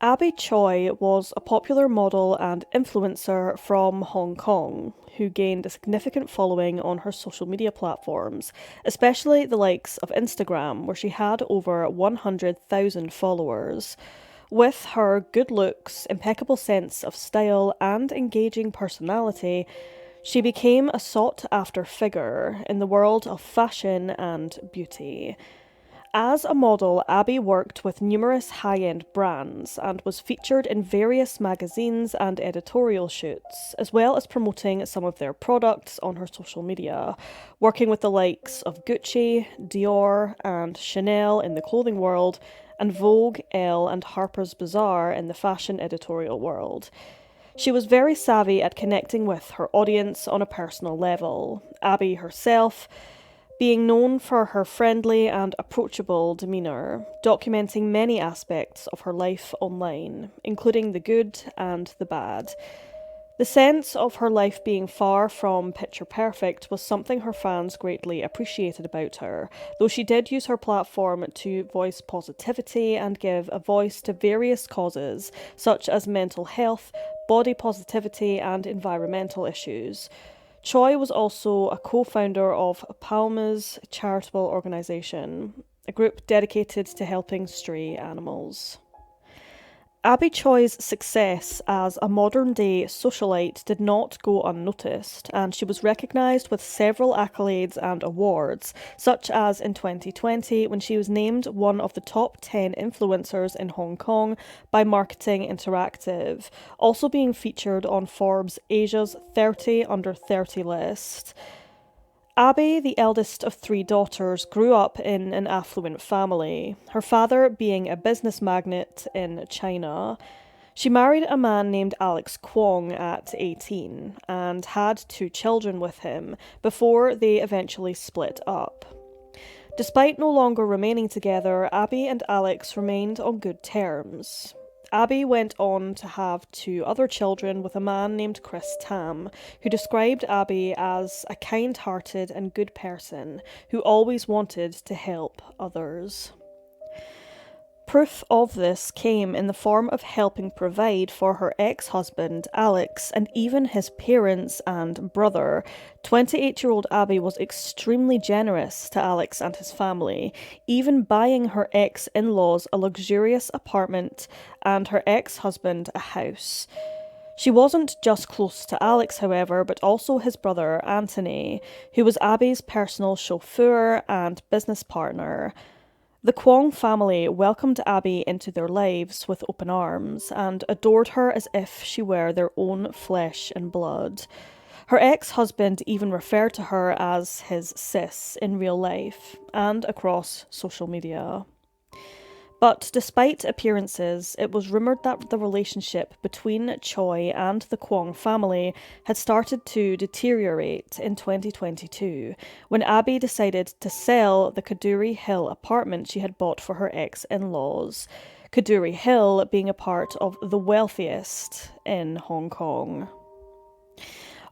Abby Choi was a popular model and influencer from Hong Kong who gained a significant following on her social media platforms, especially the likes of Instagram, where she had over 100,000 followers. With her good looks, impeccable sense of style, and engaging personality, she became a sought after figure in the world of fashion and beauty. As a model, Abby worked with numerous high-end brands and was featured in various magazines and editorial shoots, as well as promoting some of their products on her social media, working with the likes of Gucci, Dior, and Chanel in the clothing world, and Vogue, Elle, and Harper's Bazaar in the fashion editorial world. She was very savvy at connecting with her audience on a personal level. Abby herself being known for her friendly and approachable demeanour, documenting many aspects of her life online, including the good and the bad. The sense of her life being far from picture perfect was something her fans greatly appreciated about her, though she did use her platform to voice positivity and give a voice to various causes, such as mental health, body positivity, and environmental issues. Choi was also a co-founder of Palma's charitable organisation, a group dedicated to helping stray animals. Abby Choi's success as a modern-day socialite did not go unnoticed, and she was recognised with several accolades and awards, such as in 2020 when she was named one of the top 10 influencers in Hong Kong by Marketing Interactive, also being featured on Forbes Asia's 30 Under 30 list. Abby, the eldest of three daughters, grew up in an affluent family, her father being a business magnate in China. She married a man named Alex Kwong at 18 and had two children with him before they eventually split up. Despite no longer remaining together, Abby and Alex remained on good terms. Abby went on to have two other children with a man named Chris Tam, who described Abby as a kind-hearted and good person who always wanted to help others. Proof of this came in the form of helping provide for her ex-husband, Alex, and even his parents and brother. 28-year-old Abby was extremely generous to Alex and his family, even buying her ex-in-laws a luxurious apartment and her ex-husband a house. She wasn't just close to Alex, however, but also his brother, Anthony, who was Abby's personal chauffeur and business partner. The Kwong family welcomed Abby into their lives with open arms and adored her as if she were their own flesh and blood. Her ex-husband even referred to her as his sis in real life and across social media. But despite appearances, it was rumoured that the relationship between Choi and the Kwong family had started to deteriorate in 2022, when Abby decided to sell the Kadoorie Hill apartment she had bought for her ex-in-laws, Kadoorie Hill being a part of the wealthiest in Hong Kong.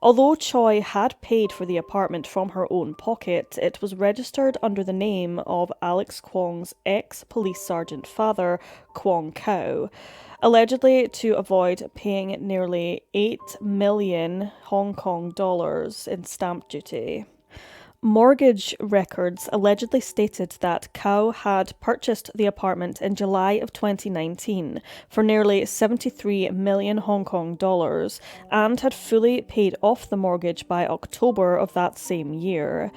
Although Choi had paid for the apartment from her own pocket, it was registered under the name of Alex Kwong's ex-police sergeant father, Kwong Kao, allegedly to avoid paying nearly 8 million Hong Kong dollars in stamp duty. Mortgage records allegedly stated that Kao had purchased the apartment in July of 2019 for nearly 73 million Hong Kong dollars and had fully paid off the mortgage by October of that same year.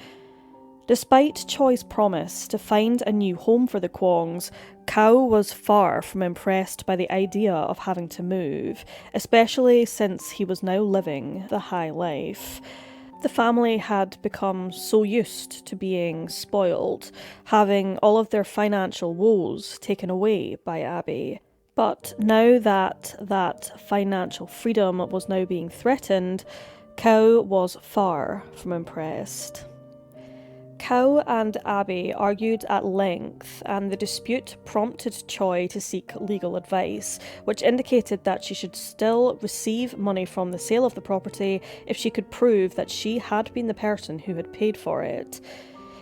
Despite Choi's promise to find a new home for the Kwongs, Kao was far from impressed by the idea of having to move, especially since he was now living the high life. The family had become so used to being spoiled, having all of their financial woes taken away by Abby. But now that financial freedom was now being threatened, Kao was far from impressed. Kao and Abby argued at length, and the dispute prompted Choi to seek legal advice, which indicated that she should still receive money from the sale of the property if she could prove that she had been the person who had paid for it.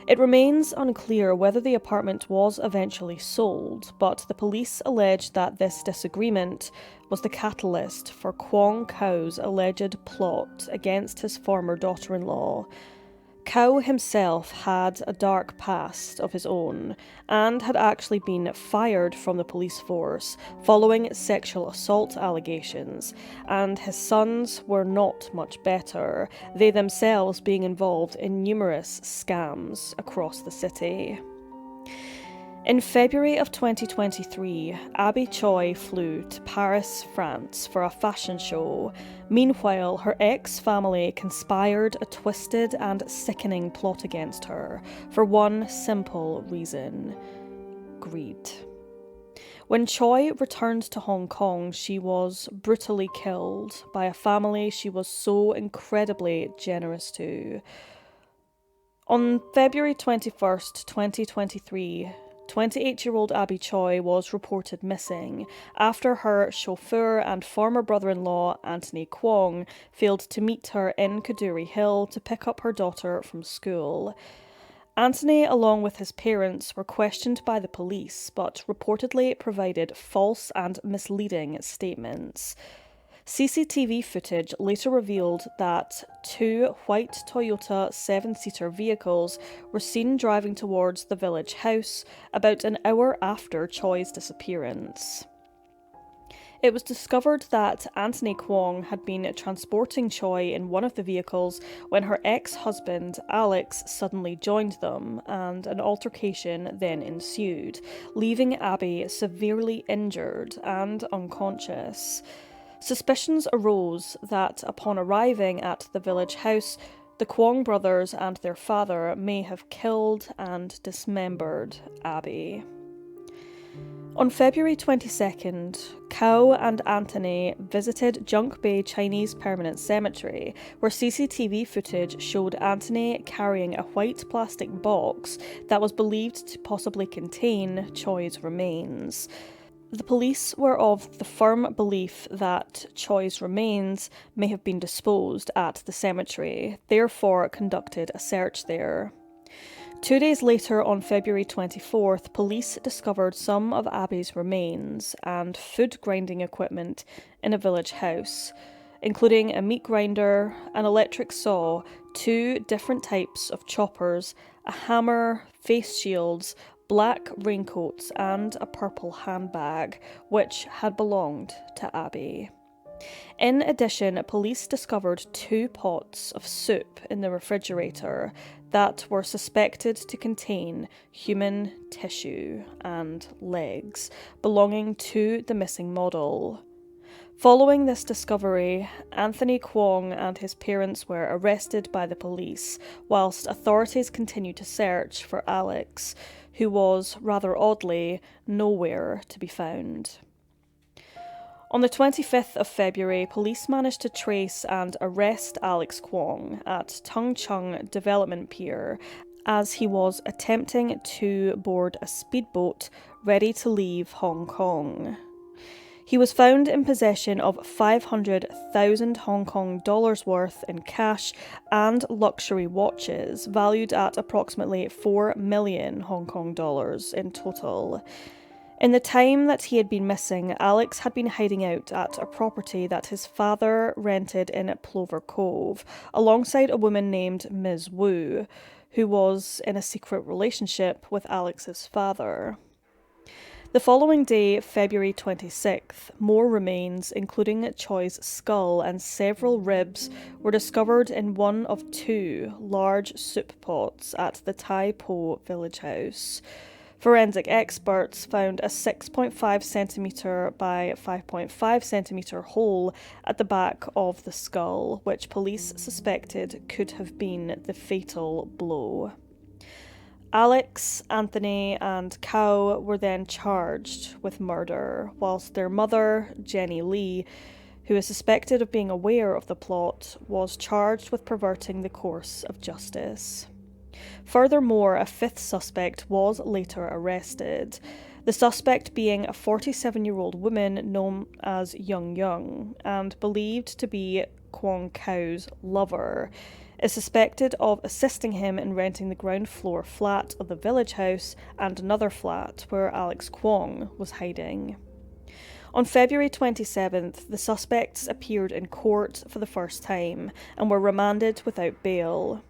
It remains unclear whether the apartment was eventually sold, but the police allege that this disagreement was the catalyst for Kwong Kao's alleged plot against his former daughter-in-law. Kao himself had a dark past of his own and had actually been fired from the police force following sexual assault allegations, and his sons were not much better, they themselves being involved in numerous scams across the city. In February of 2023, Abby Choi flew to Paris, France for a fashion show. Meanwhile, her ex-family conspired a twisted and sickening plot against her for one simple reason: greed. When Choi returned to Hong Kong, she was brutally killed by a family she was so incredibly generous to. On February 21st, 2023, 28-year-old Abby Choi was reported missing after her chauffeur and former brother-in-law, Anthony Kwong, failed to meet her in Kadoorie Hill to pick up her daughter from school. Anthony, along with his parents, were questioned by the police, but reportedly provided false and misleading statements. CCTV footage later revealed that two white Toyota 7-seater vehicles were seen driving towards the village house about an hour after Choi's disappearance. It was discovered that Anthony Kwong had been transporting Choi in one of the vehicles when her ex-husband, Alex, suddenly joined them, and an altercation then ensued, leaving Abby severely injured and unconscious. Suspicions arose that upon arriving at the village house, the Kwong brothers and their father may have killed and dismembered Abby. On February 22nd, Kao and Anthony visited Junk Bay Chinese Permanent Cemetery, where CCTV footage showed Anthony carrying a white plastic box that was believed to possibly contain Choi's remains. The police were of the firm belief that Choi's remains may have been disposed at the cemetery, therefore conducted a search there. 2 days later, on February 24th, police discovered some of Abby's remains and food grinding equipment in a village house, including a meat grinder, an electric saw, 2 different types of choppers, a hammer, face shields, black raincoats, and a purple handbag, which had belonged to Abby. In addition, police discovered 2 pots of soup in the refrigerator that were suspected to contain human tissue and legs belonging to the missing model. Following this discovery, Anthony Kwong and his parents were arrested by the police, whilst authorities continued to search for Alex, who was, rather oddly, nowhere to be found. On the 25th of February, police managed to trace and arrest Alex Kwong at Tung Chung Development Pier as he was attempting to board a speedboat ready to leave Hong Kong. He was found in possession of 500,000 Hong Kong dollars worth in cash and luxury watches, valued at approximately 4 million Hong Kong dollars in total. In the time that he had been missing, Alex had been hiding out at a property that his father rented in Plover Cove, alongside a woman named Ms. Wu, who was in a secret relationship with Alex's father. The following day, February 26th, more remains, including Choi's skull and several ribs, were discovered in one of 2 large soup pots at the Tai Po village house. Forensic experts found a 6.5 centimetre by 5.5 centimetre hole at the back of the skull, which police suspected could have been the fatal blow. Alex, Anthony, and Kao were then charged with murder, whilst their mother, Jenny Lee, who is suspected of being aware of the plot, was charged with perverting the course of justice. Furthermore, a 5th suspect was later arrested, the suspect being a 47-year-old woman known as Young, and believed to be Kwong Kao's lover. is suspected of assisting him in renting the ground floor flat of the village house and another flat where Alex Kwong was hiding. On February 27th, the suspects appeared in court for the first time and were remanded without bail.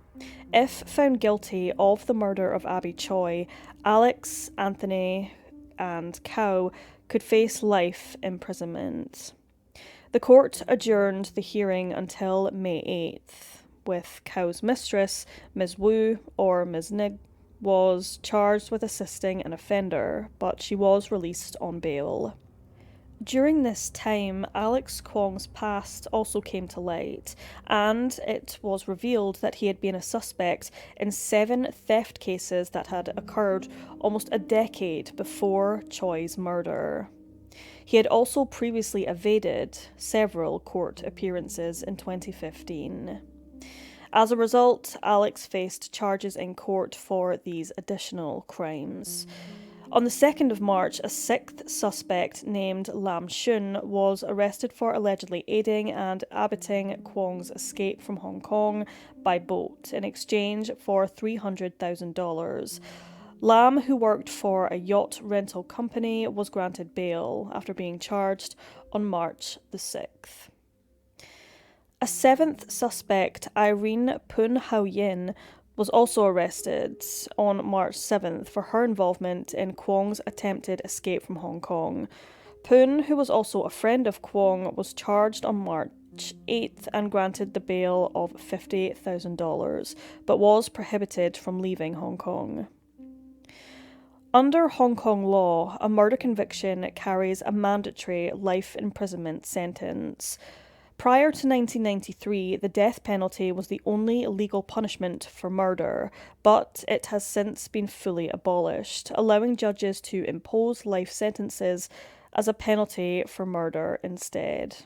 If found guilty of the murder of Abby Choi, Alex, Anthony, and Kao could face life imprisonment. The court adjourned the hearing until May 8th, with Kao's mistress, Ms. Wu, or Ms. Nig, was charged with assisting an offender, but she was released on bail. During this time, Alex Kwong's past also came to light, and it was revealed that he had been a suspect in 7 theft cases that had occurred almost a decade before Choi's murder. He had also previously evaded several court appearances in 2015. As a result, Alex faced charges in court for these additional crimes. On the 2nd of March, a 6th suspect named Lam Shun was arrested for allegedly aiding and abetting Kwong's escape from Hong Kong by boat in exchange for $300,000. Lam, who worked for a yacht rental company, was granted bail after being charged on March the 6th. A 7th suspect, Irene Poon Hao Yin, was also arrested on March 7th for her involvement in Kwong's attempted escape from Hong Kong. Poon, who was also a friend of Kwong, was charged on March 8th and granted the bail of $50,000, but was prohibited from leaving Hong Kong. Under Hong Kong law, a murder conviction carries a mandatory life imprisonment sentence. Prior to 1993, the death penalty was the only legal punishment for murder, but it has since been fully abolished, allowing judges to impose life sentences as a penalty for murder instead.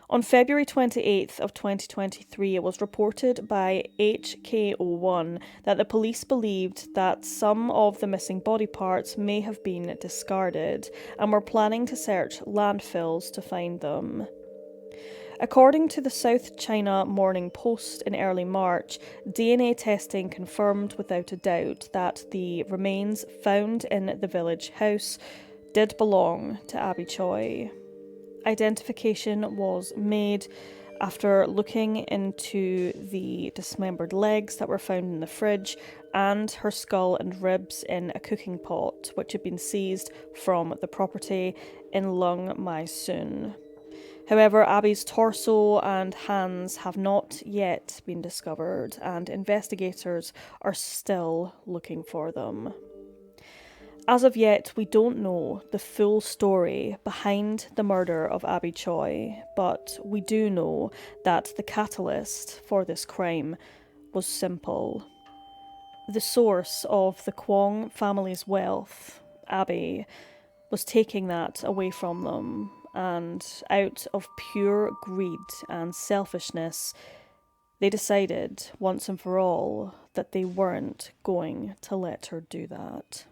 On February 28th of 2023, it was reported by HKO1 that the police believed that some of the missing body parts may have been discarded and were planning to search landfills to find them. According to the South China Morning Post in early March, DNA testing confirmed without a doubt that the remains found in the village house did belong to Abby Choi. Identification was made after looking into the dismembered legs that were found in the fridge and her skull and ribs in a cooking pot, which had been seized from the property in Lung Mai Soon. However, Abby's torso and hands have not yet been discovered, and investigators are still looking for them. As of yet, we don't know the full story behind the murder of Abby Choi, but we do know that the catalyst for this crime was simple. The source of the Kwong family's wealth, Abby, was taking that away from them, and out of pure greed and selfishness, they decided once and for all that they weren't going to let her do that.